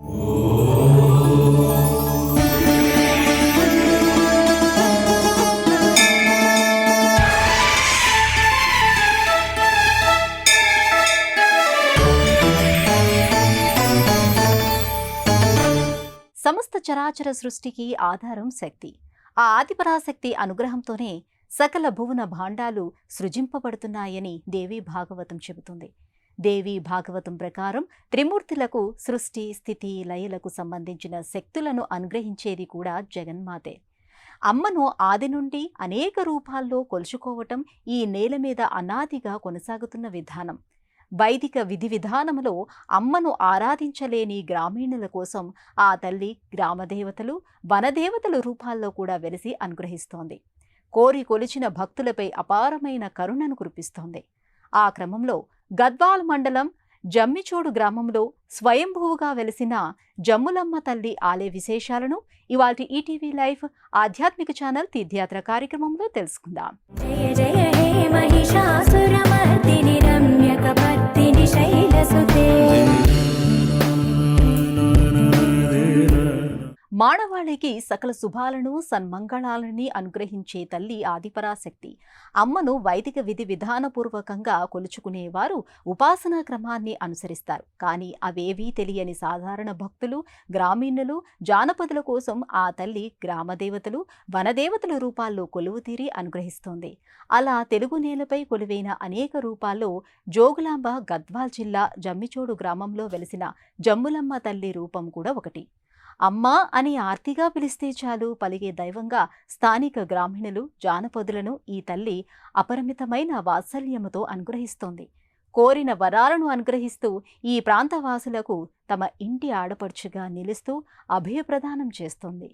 సమస్త చరాచర సృష్టికి ఆధారం శక్తి. ఆ ఆదిపరాశక్తి అనుగ్రహంతోనే సకల భువన భాండాలు సృజింపబడుతున్నాయని దేవీ భాగవతం చెబుతుంది. దేవీ భాగవతం ప్రకారం త్రిమూర్తులకు సృష్టి, స్థితి, లయలకు సంబంధించిన శక్తులను అనుగ్రహించేది కూడా జగన్మాతే. అమ్మను ఆది నుండి అనేక రూపాల్లో కొలుచుకోవటం ఈ నేల మీద అనాదిగా కొనసాగుతున్న విధానం. వైదిక విధి విధానంలో అమ్మను ఆరాధించలేని గ్రామీణుల కోసం ఆ తల్లి గ్రామదేవతలు, వనదేవతల రూపాల్లో కూడా వెలిసి అనుగ్రహిస్తోంది. కోరి కొలిచిన భక్తులపై అపారమైన కరుణను కురిపిస్తోంది. ఆ క్రమంలో గద్వాల్ మండలం జమ్మిచోడు గ్రామంలో స్వయంభూవుగా వెలిసిన జమ్ములమ్మ తల్లి ఆలయ విశేషాలను ఇవాల్టి ఈటీవీ లైవ్ ఆధ్యాత్మిక ఛానల్ తీర్థయాత్ర కార్యక్రమంలో తెలుసుకుందాం. జయ జయ హే మహిషాసురమర్దిని రమ్యకపర్దిని శైలసుతే. మానవాళికి సకల శుభాలను, సన్మంగళాలని అనుగ్రహించే తల్లి ఆదిపరాశక్తి. అమ్మను వైదిక విధి విధానపూర్వకంగా కొలుచుకునేవారు ఉపాసనా క్రమాన్ని అనుసరిస్తారు. కానీ అవేవీ తెలియని సాధారణ భక్తులు, గ్రామీణులు, జానపదుల కోసం ఆ తల్లి గ్రామదేవతలు, వనదేవతల రూపాల్లో కొలువుతీరి అనుగ్రహిస్తోంది. అలా తెలుగు నేలపై కొలువైన అనేక రూపాల్లో జోగులాంబ గద్వాల్ జిల్లా జమ్మిచోడు గ్రామంలో వెలిసిన జమ్ములమ్మ తల్లి రూపం కూడా ఒకటి. అమ్మా అని ఆర్తిగా పిలిస్తే చాలు పలిగే దైవంగా స్థానిక గ్రామీణులు, జానపదులను ఈ తల్లి అపరిమితమైన వాత్సల్యముతో అనుగ్రహిస్తోంది. కోరిన వరాలను అనుగ్రహిస్తూ ఈ ప్రాంతవాసులకు తమ ఇంటి ఆడపడుచుగా నిలుస్తూ అభయప్రదానం చేస్తోంది.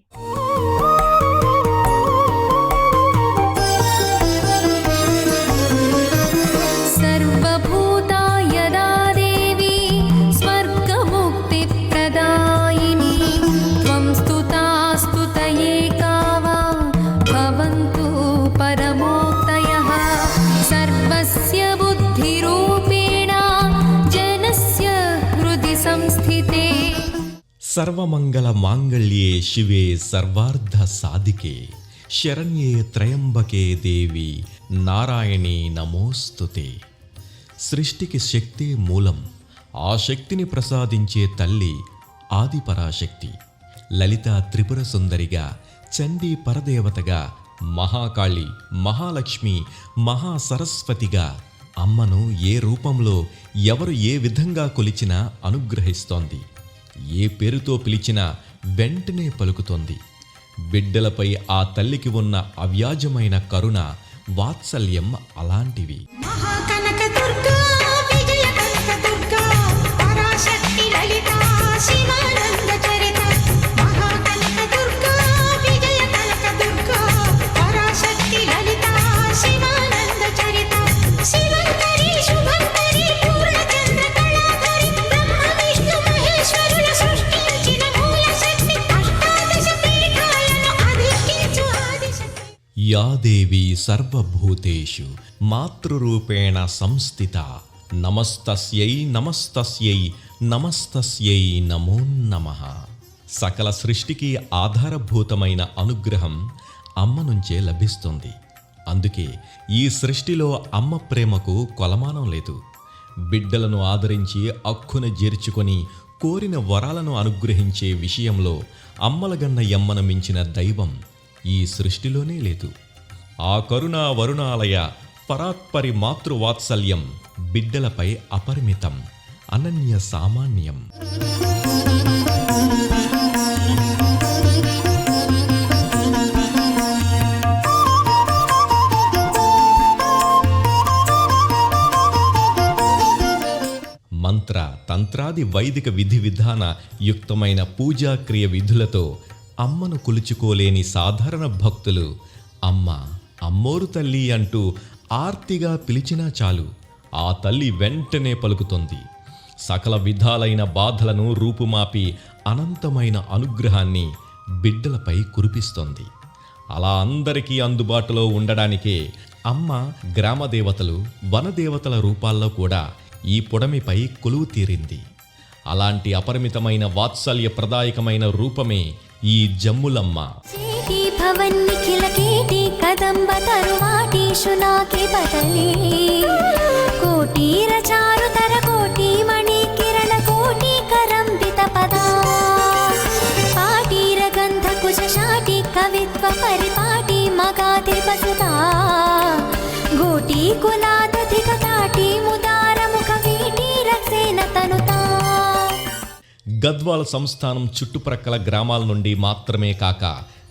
సర్వమంగళ మాంగళ్యే శివే సర్వార్థ సాధికే శరణ్యే త్రయంబకే దేవి నారాయణీ నమోస్తుతే. సృష్టికి శక్తి మూలం. ఆ శక్తిని ప్రసాదించే తల్లి ఆదిపరాశక్తి. లలిత త్రిపుర సుందరిగా, చండీ పరదేవతగా, మహాకాళి, మహాలక్ష్మి, మహాసరస్వతిగా అమ్మను ఏ రూపంలో ఎవరు ఏ విధంగా కొలిచినా అనుగ్రహిస్తోంది. ఏ పేరుతో పిలిచినా వెంటనే పలుకుతోంది. బిడ్డలపై ఆ తల్లికి ఉన్న అవ్యాజమైన కరుణ, వాత్సల్యం అలాంటివి. యా దేవి సర్వభూతేషు మాతృరూపేణ సంస్థిత నమస్తస్యై నమస్తస్యై నమస్తస్యై నమో నమః. సకల సృష్టికి ఆధారభూతమైన అనుగ్రహం అమ్మ నుంచే లభిస్తుంది. అందుకే ఈ సృష్టిలో అమ్మ ప్రేమకు కొలమానం లేదు. బిడ్డలను ఆదరించి అక్కున చేర్చుకొని కోరిన వరాలను అనుగ్రహించే విషయంలో అమ్మలగన్న యమ్మను మించిన దైవం ఈ సృష్టిలోనే లేదు. ఆ కరుణా వరుణాలయ పరాత్పరి మాతృవాత్సల్యం బిడ్డలపై అపరిమితం, అనన్య సామాన్యం. మంత్ర తంత్రాది వైదిక విధి విధాన యుక్తమైన పూజా క్రియ విధులతో అమ్మను కొలుచుకోలేని సాధారణ భక్తులు అమ్మ, అమ్మోరు తల్లి అంటూ ఆర్తిగా పిలిచినా చాలు ఆ తల్లి వెంటనే పలుకుతుంది. సకల విధాలైన బాధలను రూపుమాపి అనంతమైన అనుగ్రహాన్ని బిడ్డలపై కురిపిస్తోంది. అలా అందరికీ అందుబాటులో ఉండడానికే అమ్మ గ్రామదేవతలు, వనదేవతల రూపాల్లో కూడా ఈ పొడమిపై కొలువు తీరింది. అలాంటి అపరిమితమైన వాత్సల్య ప్రదాయకమైన రూపమే ఈ జమ్ములమ్మ. కవిత్వ పరిపాటి మగాతి పసుతా గోటి కులాదధిక తాటి ముదారముఖ వీటి రక్సేన తనుతా. గద్వాల సంస్థానం చుట్టుప్రక్కల గ్రామాల నుండి మాత్రమే కాక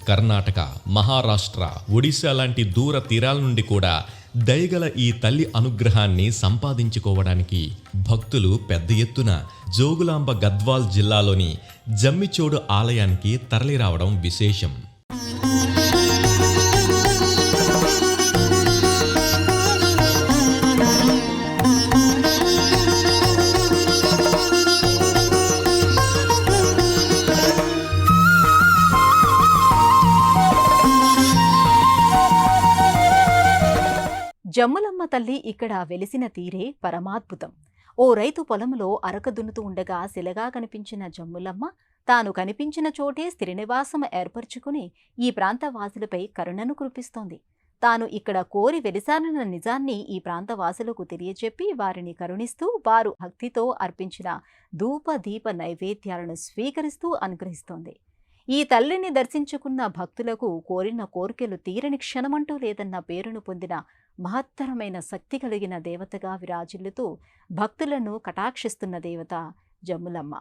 కర్ణాటక, మహారాష్ట్ర, ఒడిశా లాంటి దూర తీరాల నుండి కూడా దయగల ఈ తల్లి అనుగ్రహాన్ని సంపాదించుకోవడానికి భక్తులు పెద్ద ఎత్తున జోగులాంబ గద్వాల్ జిల్లాలోని జమ్మిచోడు ఆలయానికి తరలిరావడం విశేషం. జమ్ములమ్మ తల్లి ఇక్కడ వెలిసిన తీరే పరమాద్భుతం. ఓ రైతు పొలంలో అరక దున్నుతూ ఉండగా శిలగా కనిపించిన జమ్ములమ్మ తాను కనిపించిన చోటే స్థిర నివాసం ఏర్పరచుకుని ఈ ప్రాంతవాసులపై కరుణను కురిపిస్తోంది. తాను ఇక్కడ కోరి వెలిసానన్న నిజాన్ని ఈ ప్రాంతవాసులకు తెలియజెప్పి వారిని కరుణిస్తూ వారు భక్తితో అర్పించిన ధూప దీప నైవేద్యాలను స్వీకరిస్తూ అనుగ్రహిస్తోంది. ఈ తల్లిని దర్శించుకున్న భక్తులకు కోరిన కోరికలు తీరని క్షణమంటూ లేదన్న పేరును పొందిన మహత్తరమైన శక్తి కలిగిన దేవతగా విరాజిల్లుతూ భక్తులను కటాక్షిస్తున్న దేవత జమ్ములమ్మ.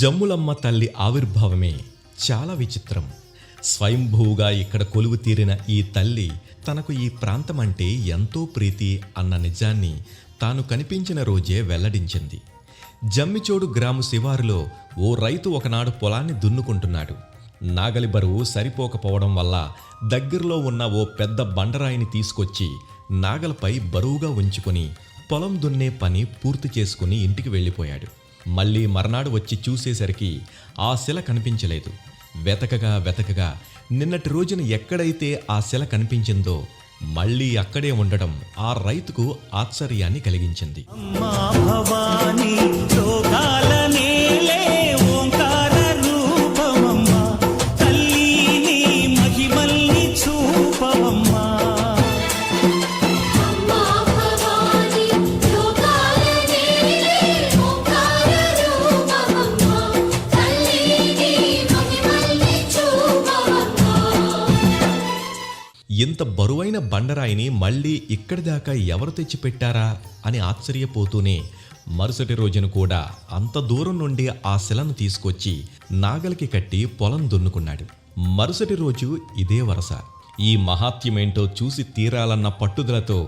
జమ్ములమ్మ తల్లి ఆవిర్భావమే చాలా విచిత్రం. స్వయంభూగా ఇక్కడ కొలువు తీరిన ఈ తల్లి తనకు ఈ ప్రాంతం అంటే ఎంతో ప్రీతి అన్న నిజాన్ని తాను కనిపించిన రోజే వెల్లడించింది. జమ్మిచోడు గ్రామ శివారులో ఓ రైతు ఒకనాడు పొలాన్ని దున్నుకుంటున్నాడు. నాగలి బరువు సరిపోకపోవడం వల్ల దగ్గరలో ఉన్న ఓ పెద్ద బండరాయిని తీసుకొచ్చి నాగలపై బరువుగా ఉంచుకొని పొలం దున్నే పని పూర్తి చేసుకుని ఇంటికి వెళ్ళిపోయాడు. మళ్ళీ మర్నాడు వచ్చి చూసేసరికి ఆ శిల కనిపించలేదు. వెతకగా నిన్నటి రోజున ఎక్కడైతే ఆ శిల కనిపించిందో మళ్ళీ అక్కడే ఉండడం ఆ రైతుకు ఆశ్చర్యాన్ని కలిగించింది. ఇంత బరువైన బండరాయిని మళ్ళీ ఇక్కడి దాకా ఎవరు తెచ్చిపెట్టారా అని ఆశ్చర్యపోతూనే మరుసటి రోజున కూడా అంత దూరం నుండి ఆ శిలను తీసుకొచ్చి నాగలికి కట్టి పొలం దున్నుకున్నాడు. మరుసటి రోజు ఇదే వరస. ఈ మహాత్మ్యమేంటో చూసి తీరాలన్న పట్టుదలతో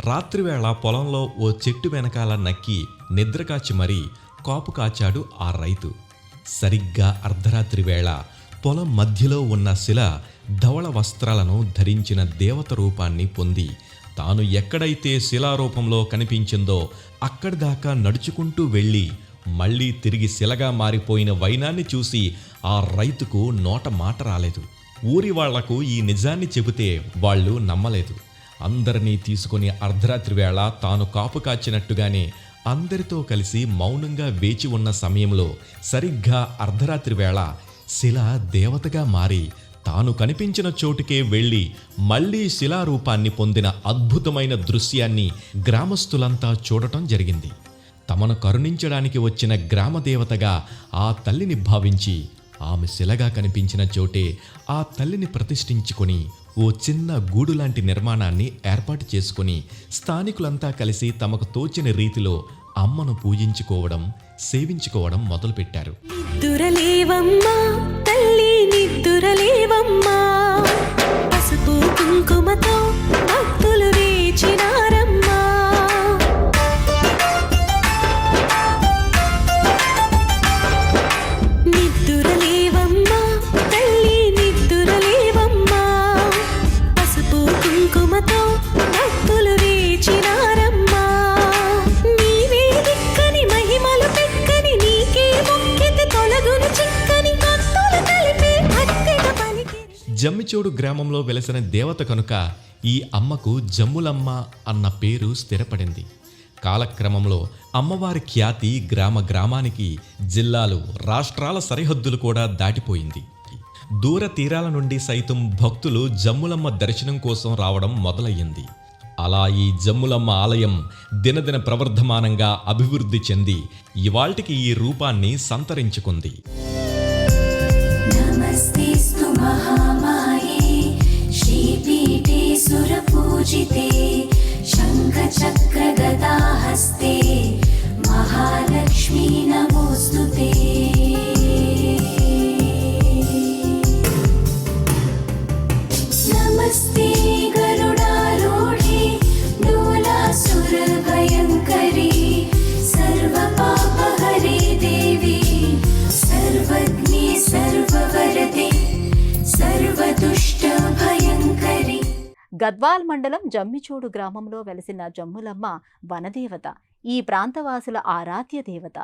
రాత్రివేళ పొలంలో ఓ చెట్టు వెనకాల నక్కి నిద్రకాచి మరీ కాపు కాచాడు ఆ రైతు. సరిగ్గా అర్ధరాత్రి వేళ పొలం మధ్యలో ఉన్న శిల ధవళ వస్త్రాలను ధరించిన దేవత రూపాన్ని పొంది తాను ఎక్కడైతే శిలారూపంలో కనిపించిందో అక్కడి దాకా నడుచుకుంటూ వెళ్ళి మళ్ళీ తిరిగి శిలగా మారిపోయిన వైనాన్ని చూసి ఆ రైతుకు నోట మాట రాలేదు. ఊరి వాళ్లకు ఈ నిజాన్ని చెబితే వాళ్ళు నమ్మలేదు. అందరినీ తీసుకుని అర్ధరాత్రి వేళ తాను కాపు కాచినట్టుగానే అందరితో కలిసి మౌనంగా వేచి ఉన్న సమయంలో సరిగ్గా అర్ధరాత్రి వేళ శిల దేవతగా మారి తాను కనిపించిన చోటుకే వెళ్ళి మళ్లీ శిలారూపాన్ని పొందిన అద్భుతమైన దృశ్యాన్ని గ్రామస్తులంతా చూడటం జరిగింది. తమను కరుణించడానికి వచ్చిన గ్రామదేవతగా ఆ తల్లిని భావించి ఆమె శిలగా కనిపించిన చోటే ఆ తల్లిని ప్రతిష్ఠించుకొని ఓ చిన్న గూడు లాంటి నిర్మాణాన్ని ఏర్పాటు చేసుకుని స్థానికులంతా కలిసి తమకు తోచిన రీతిలో అమ్మను పూజించుకోవడం, సేవించుకోవడం మొదలుపెట్టారు. నిద్దురలేవమ్మా తల్లి నిద్దురలేవమ్మా, పసుపు కుంకుమతో భక్తులు వేచినారమ్మా. నిద్దురలేవమ్మా తల్లి నిద్దురలేవమ్మా, జమ్మిచోడు గ్రామంలో వెలసిన దేవత కనుక ఈ అమ్మకు జమ్ములమ్మ అన్న పేరు స్థిరపడింది. కాలక్రమంలో అమ్మవారి ఖ్యాతి గ్రామానికి, జిల్లాలు, రాష్ట్రాల సరిహద్దులు కూడా దాటిపోయింది. దూర తీరాల నుండి సైతం భక్తులు జమ్ములమ్మ దర్శనం కోసం రావడం మొదలయ్యింది. అలా ఈ జమ్ములమ్మ ఆలయం దినదిన ప్రవర్ధమానంగా అభివృద్ధి చెంది ఇవాల్టికి ఈ రూపాన్ని సంతరించుకుంది. నమస్తేస్తు మహామాయే శ్రీపీఠే సురపూజితే శంఖ చక్ర గదాహస్తే మహాలక్ష్మీ నమోస్తుతే. నమస్తే గరుడారూఢే డోలాసుర భయంకరీ సర్వపాపహరే దేవి సర్వజ్ఞే సర్వవరదే సర్వదుష్ట భయంకరీ. గద్వాల్ మండలం జమ్మిచోడు గ్రామంలో వెలసిన జమ్ములమ్మ వనదేవత. ఈ ప్రాంతవాసుల ఆరాధ్య దేవత.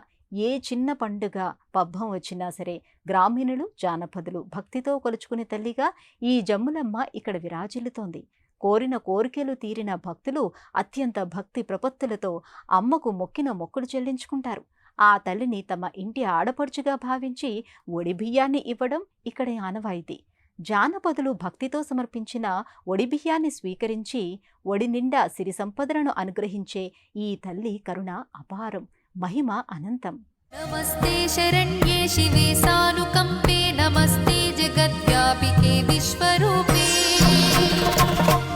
ఏ చిన్న పండుగ పబ్బం వచ్చినా సరే గ్రామీణులు, జానపదులు భక్తితో కొలుచుకునే తల్లిగా ఈ జమ్ములమ్మ ఇక్కడ విరాజిల్లుతోంది. కోరిన కోరికలు తీరిన భక్తులు అత్యంత భక్తి ప్రపత్తులతో అమ్మకు మొక్కిన మొక్కులు చెల్లించుకుంటారు. ఆ తల్లిని తమ ఇంటి ఆడపడుచుగా భావించి ఒడిబియ్యాన్ని ఇవ్వడం ఇక్కడి ఆనవాయితీ. జానపదులు భక్తితో సమర్పించిన ఒడిబియ్యాన్ని స్వీకరించి ఒడి నిండా సిరి సంపదలను అనుగ్రహించే ఈ తల్లి కరుణ అపారం, మహిమ అనంతం. నమస్తే శరణ్యే శివే సానుకంపే నమస్తే జగద్వ్యాపికే విశ్వరూపే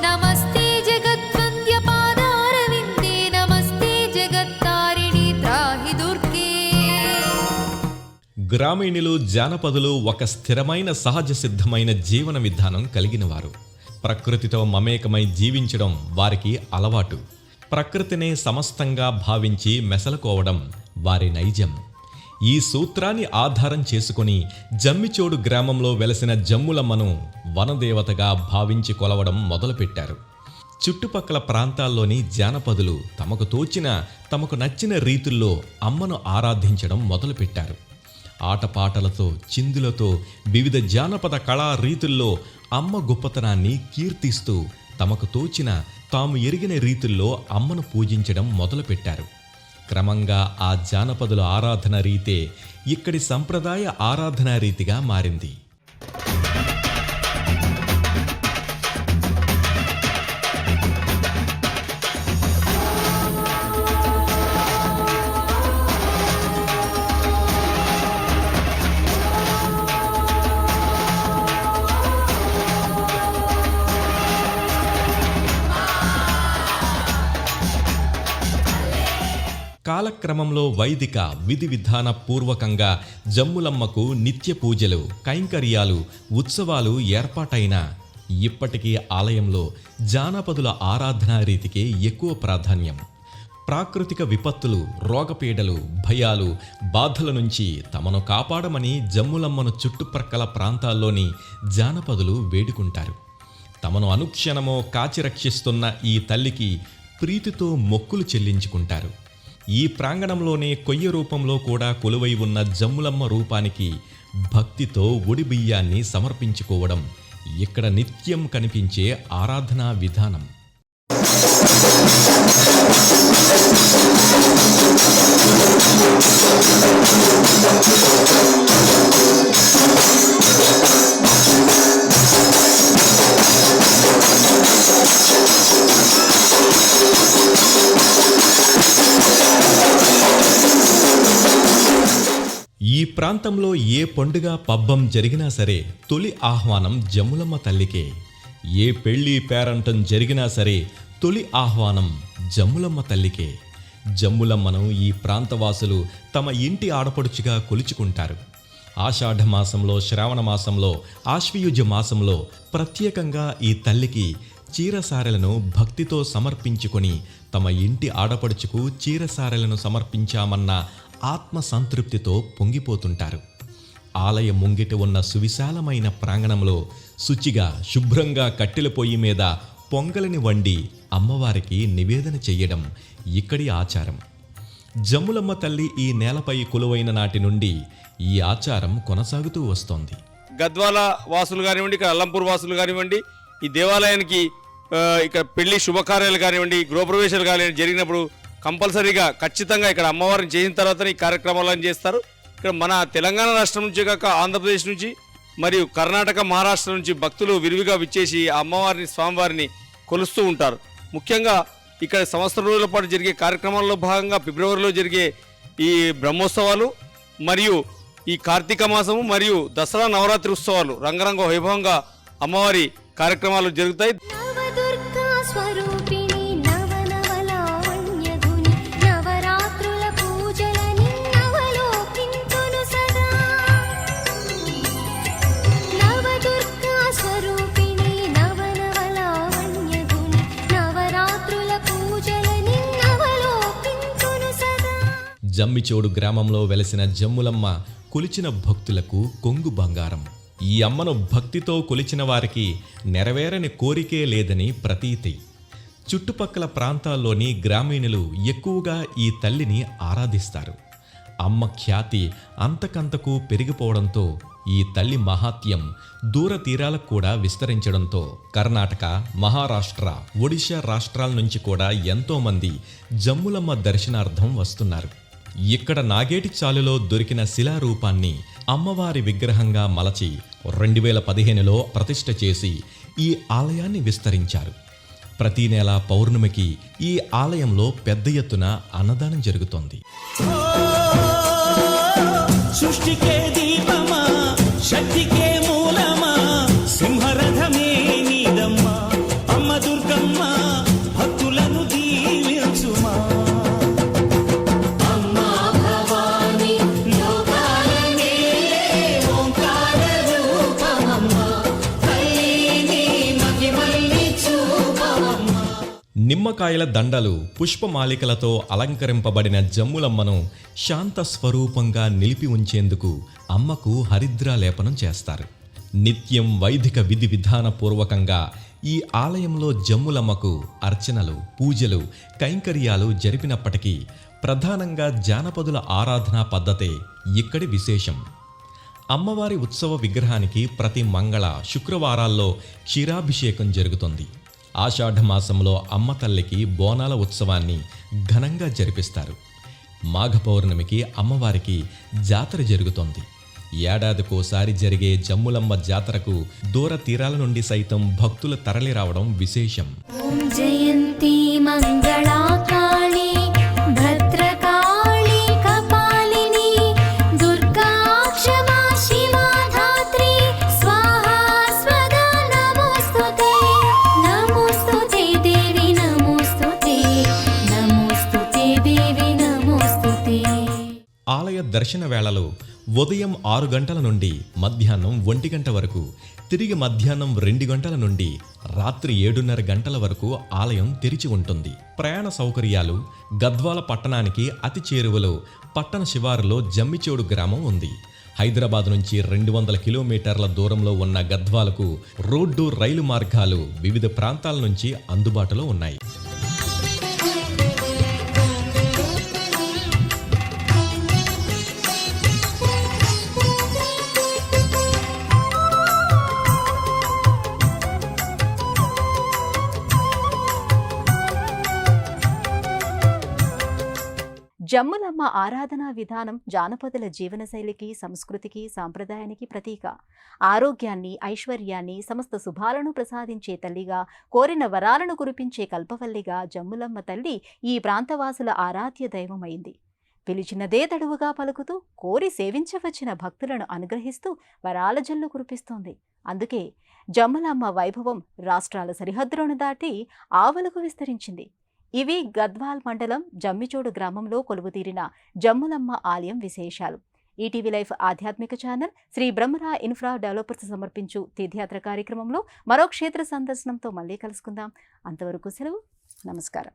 నమస్తే జగద్వంద్య పాదారవిందే నమస్తే జగత్తారిణి త్రాహి దుర్గే. గ్రామీణులు, జానపదులు ఒక స్థిరమైన సహజ సిద్ధమైన జీవన విధానం కలిగిన వారు. ప్రకృతితో మమేకమై జీవించడం వారికి అలవాటు. ప్రకృతినే సమస్తంగా భావించి మెసలుకోవడం వారి నైజం. ఈ సూత్రాన్ని ఆధారం చేసుకుని జమ్మిచోడు గ్రామంలో వెలసిన జమ్ములమ్మను వనదేవతగా భావించి కొలవడం మొదలుపెట్టారు. చుట్టుపక్కల ప్రాంతాల్లోని జానపదులు తమకు తోచిన, తమకు నచ్చిన రీతుల్లో అమ్మను ఆరాధించడం మొదలుపెట్టారు. ఆటపాటలతో, చిందులతో, వివిధ జానపద కళా రీతుల్లో అమ్మ గొప్పతనాన్ని కీర్తిస్తూ తమకు తోచిన, తాము ఎరిగిన రీతుల్లో అమ్మను పూజించడం మొదలుపెట్టారు. క్రమంగా ఆ జానపదుల ఆరాధన రీతే ఇక్కడి సంప్రదాయ ఆరాధనా రీతిగా మారింది. కాలక్రమంలో వైదిక విధి విధాన పూర్వకంగా జమ్ములమ్మకు నిత్య పూజలు, కైంకర్యాలు, ఉత్సవాలు ఏర్పాటైన ఇప్పటికీ ఆలయంలో జానపదుల ఆరాధనా రీతికే ఎక్కువ ప్రాధాన్యం. ప్రాకృతిక విపత్తులు, రోగపీడలు, భయాలు, బాధల నుంచి తమను కాపాడమని జమ్ములమ్మను చుట్టుప్రక్కల ప్రాంతాల్లోని జానపదులు వేడుకుంటారు. తమను అనుక్షణమో కాచి రక్షిస్తున్న ఈ తల్లికి ప్రీతితో మొక్కులు చెల్లించుకుంటారు. ఈ ప్రాంగణంలోనే కొయ్య రూపంలో కూడా కొలువై ఉన్న జమ్ములమ్మ రూపానికి భక్తితో ఒడి బియ్యాన్ని సమర్పించుకోవడం ఇక్కడ నిత్యం కనిపించే ఆరాధనా విధానం. ఈ ప్రాంతంలో ఏ పండుగ పబ్బం జరిగినా సరే తొలి ఆహ్వానం జమ్ములమ్మ తల్లికే. ఏ పెళ్లి పేరంటం జరిగినా సరే తొలి ఆహ్వానం జమ్ములమ్మ తల్లికే. జమ్ములమ్మను ఈ ప్రాంతవాసులు తమ ఇంటి ఆడపడుచుగా కొలుచుకుంటారు. ఆషాఢ మాసంలో, శ్రావణ మాసంలో, ఆశ్వయుజ మాసంలో ప్రత్యేకంగా ఈ తల్లికి చీరసారెలను భక్తితో సమర్పించుకొని తమ ఇంటి ఆడపడుచుకు చీరసారెలను సమర్పించామన్న ఆత్మ సంతృప్తితో పొంగిపోతుంటారు. ఆలయ ముంగిట ఉన్న సువిశాలమైన ప్రాంగణంలో శుచిగా, శుభ్రంగా కట్టెల పొయ్యి మీద పొంగలిని వండి అమ్మవారికి నివేదన చెయ్యడం ఇక్కడి ఆచారం. జమ్ములమ్మ తల్లి ఈ నేలపై కొలువైన నాటి నుండి ఈ ఆచారం కొనసాగుతూ వస్తోంది. గద్వాల వాసులు కానివ్వండి, ఇక్కడ అల్లంపూర్ వాసులు కానివ్వండి, ఈ దేవాలయానికి ఇక్కడ పెళ్లి శుభకార్యాలు కానివ్వండి, గృహప్రవేశాలు కానివ్వండి జరిగినప్పుడు కంపల్సరీగా ఖచ్చితంగా ఇక్కడ అమ్మవారిని చేసిన తర్వాతనే ఈ కార్యక్రమాలను చేస్తారు. ఇక్కడ మన తెలంగాణ రాష్ట్రం నుంచి కాక ఆంధ్రప్రదేశ్ నుంచి మరియు కర్ణాటక, మహారాష్ట్ర నుంచి భక్తులు విరివిగా విచ్చేసి ఆ అమ్మవారిని, స్వామివారిని కొలుస్తూ ఉంటారు. ముఖ్యంగా ఇక్కడ సంవత్సరం రోజుల పాటు జరిగే కార్యక్రమాల్లో భాగంగా ఫిబ్రవరిలో జరిగే ఈ బ్రహ్మోత్సవాలు మరియు ఈ కార్తీక మాసము మరియు దసరా నవరాత్రి ఉత్సవాలు రంగరంగ వైభవంగా అమ్మవారి కార్యక్రమాలు జరుగుతాయి. నవదుర్గా స్వరూపిణి నవనవలావణ్యధుని నవరాత్రుల పూజలని నవలోకించును సదా. నవదుర్గా స్వరూపిణి నవనవలావణ్యధుని నవరాత్రుల పూజలని నవలోకించును సదా. జమ్మిచోడు గ్రామంలో వెలసిన జమ్ములమ్మ కొలిచిన భక్తులకు కొంగు బంగారం. ఈ అమ్మను భక్తితో కొలిచిన వారికి నెరవేరని కోరికే లేదని ప్రతీతి. చుట్టుపక్కల ప్రాంతాల్లోని గ్రామీణులు ఎక్కువగా ఈ తల్లిని ఆరాధిస్తారు. అమ్మ ఖ్యాతి అంతకంతకు పెరిగిపోవడంతో ఈ తల్లి మహాత్యం దూర తీరాలకు కూడా విస్తరించడంతో కర్ణాటక, మహారాష్ట్ర, ఒడిశా రాష్ట్రాల నుంచి కూడా ఎంతోమంది జమ్ములమ్మ దర్శనార్థం వస్తున్నారు. ఇక్కడ నాగేటి చాలులో దొరికిన శిలారూపాన్ని అమ్మవారి విగ్రహంగా మలచి 2015లో ప్రతిష్ఠ చేసి ఈ ఆలయాన్ని విస్తరించారు. ప్రతి నెల పౌర్ణమికి ఈ ఆలయంలో పెద్ద ఎత్తున అన్నదానం జరుగుతోంది. సృష్టికే దీపమా, శక్తికే మూలమా, సింహరథమే నీదమ్మా, అమ్మ దుర్గమ్మ భక్తులను దీవించుమా. నిమ్మకాయల దండలు, పుష్పమాలికలతో అలంకరింపబడిన జమ్ములమ్మను శాంత స్వరూపంగా నిలిపి ఉంచేందుకు అమ్మకు హరిద్రాలేపనం చేస్తారు. నిత్యం వైదిక విధి విధానపూర్వకంగా ఈ ఆలయంలో జమ్ములమ్మకు అర్చనలు, పూజలు, కైంకర్యాలు జరిపినప్పటికీ ప్రధానంగా జానపదుల ఆరాధనా పద్ధతే ఇక్కడి విశేషం. అమ్మవారి ఉత్సవ విగ్రహానికి ప్రతి మంగళ, శుక్రవారాల్లో క్షీరాభిషేకం జరుగుతుంది. ఆషాఢమాసంలో అమ్మ తల్లికి బోనాల ఉత్సవాన్ని ఘనంగా జరిపిస్తారు. మాఘ పౌర్ణమికి అమ్మవారికి జాతర జరుగుతోంది. ఏడాదికోసారి జరిగే జమ్ములమ్మ జాతరకు దూర తీరాల నుండి సైతం భక్తులు తరలి రావడం విశేషం. ఓం జయంతి మంగళా కాళీ భద్రకాళీ కపాలిని దుర్గా క్షమా శివా ధాత్రి స్వాహా స్వదా నమోస్తుతే నమోస్తుతే దేవి నమోస్తుతే నమోస్తుతే దేవి నమోస్తుతే. ఆలయ దర్శన వేళలు ఉదయం 6 గంటల నుండి మధ్యాహ్నం 1 గంట వరకు, తిరిగి మధ్యాహ్నం 2 గంటల నుండి రాత్రి 7:30 గంటల వరకు ఆలయం తెరిచి ఉంటుంది. ప్రయాణ సౌకర్యాలు గద్వాల పట్టణానికి అతి చేరువలో పట్టణ శివారులో జమ్మిచోడు గ్రామం ఉంది. హైదరాబాద్ నుంచి 200 కిలోమీటర్ల దూరంలో ఉన్న గద్వాలకు రోడ్డు, రైలు మార్గాలు వివిధ ప్రాంతాల నుంచి అందుబాటులో ఉన్నాయి. జమ్ములమ్మ ఆరాధనా విధానం జానపదుల జీవనశైలికి, సంస్కృతికి, సాంప్రదాయానికి ప్రతీక. ఆరోగ్యాన్ని, ఐశ్వర్యాన్ని, సమస్త శుభాలను ప్రసాదించే తల్లిగా, కోరిన వరాలను కురిపించే కల్పవల్లిగా జమ్ములమ్మ తల్లి ఈ ప్రాంతవాసుల ఆరాధ్య దైవమైంది. పిలిచినదే తడువుగా పలుకుతూ, కోరి సేవించవచ్చిన భక్తులను అనుగ్రహిస్తూ వరాల జల్లు కురిపిస్తోంది. అందుకే జమ్ములమ్మ వైభవం రాష్ట్రాల సరిహద్దులను దాటి ఆవలకు విస్తరించింది. ఇవి గద్వాల్ మండలం జమ్మిచోడు గ్రామంలో కొలువుతీరిన జమ్ములమ్మ ఆలయం విశేషాలు. ఈటీవీ లైఫ్ ఆధ్యాత్మిక channel Shri Brahmara infra developers సమర్పించు తీర్థయాత్ర కార్యక్రమంలో మరో క్షేత్ర సందర్శనంతో మళ్ళీ కలుసుకుందాం. అంతవరకు సెలవు. నమస్కారం.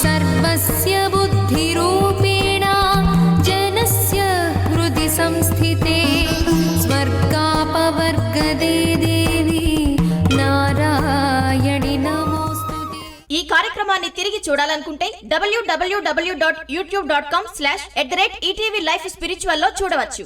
सर्वस्य बुद्धिरूपेण కార్యక్రమాన్ని తిరిగి చూడాలనుకుంటే www.youtube.com/@ETVLifeSpiritual లో చూడవచ్చు.